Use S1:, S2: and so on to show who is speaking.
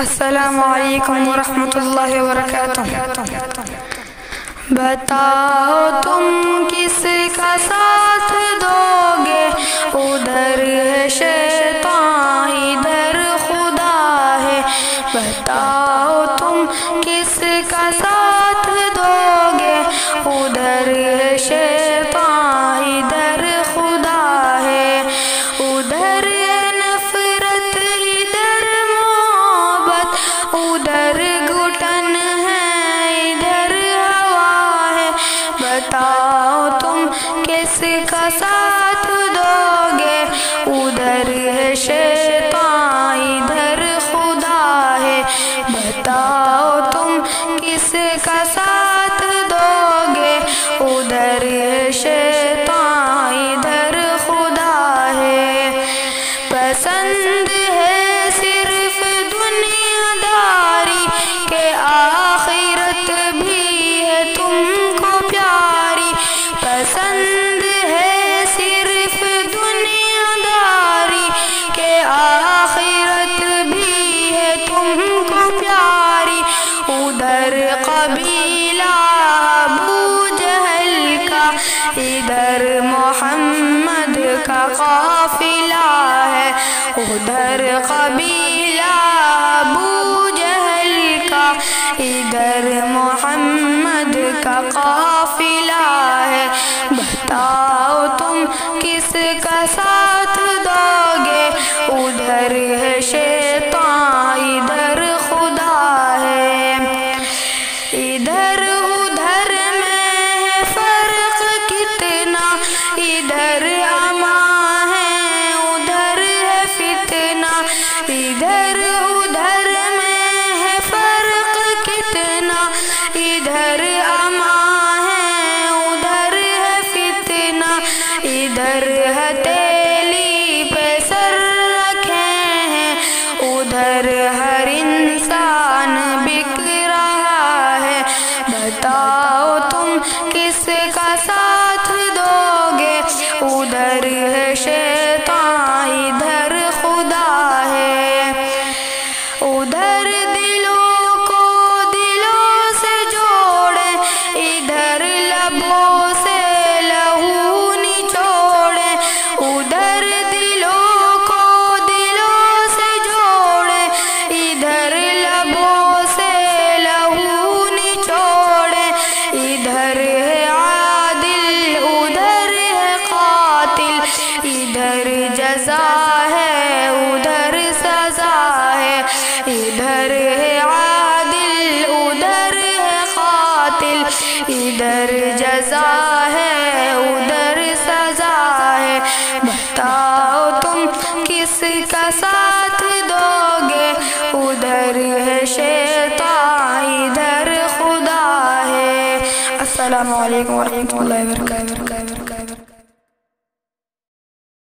S1: السلام علیکم ورحمۃ اللہ وبرکاتہ۔ بتاؤ تم کس کا ساتھ دو گے، ادھر ہے شیطان ادھر خدا ہے۔ بتاؤ تم کس کا ساتھ دو گے، ادھر ہے شیطان ادھر خدا ہے۔ ادھر ہے نفرت ادھر محبت، ادھر گھٹن ہے ادھر ہوا ہے۔ بتاؤ تم کس کا ساتھ دو گے، ادھر ہے شیطان ادھر خدا ہے۔ بتاؤ تم کس کا ساتھ دو گے، ادھر ہے شیطان ادھر خدا ہے۔ پسند ہے صرف دنیا داری کہ آخرت بھی ہے تم کو پیاری۔ پسند ہے صرف دنیا داری کہ آخرت بھی ہے تم کو پیاری۔ ادھر قبیلہ ابو جہل کا، ادھر محمد کا قافلہ ہے۔ ادھر قبیلہ ابو جہل کا، ادھر محمد کا قافلہ ہے۔ بتاؤ تم کس کا ساتھ دو گے، ادھر ہے شیطان ادھر خدا ہے۔ ادھر ادھر میں ہے فرق کتنا، ادھر امان ہے ادھر ہے فتنہ۔ ادھر ادھر میں ہے فرق کتنا، ادھر امان ہے ادھر ہے فتنہ۔ ادھر ہتھیلی پہ سر رکھے ہیں، ادھر ہر انسان بک رہا ہے۔ بتاؤ تم کس کا ساتھ دو گے، ادھر ہے شیطان ادھر خدا ہے۔ ادھر دلوں کو دلوں سے جوڑے، ادھر لبوں سے لہو نچوڑے۔ ادھر دلوں کو دلوں سے جوڑے، ادھر لبوں سے لہو نچوڑے۔ ادھر ہے عادل ادھر ہے قاتل، ادھر جزا ہے ادھر سزا ہے۔ ادھر ہے عادل ادھر ہے قاتل، ادھر جزا ہے ادھر سزا ہے۔ بتاؤ تم کس کا ساتھ دو گے، ادھر ہے شیطان ادھر خدا ہے۔ السلام علیکم ورحمۃ اللہ وبرکاتہ۔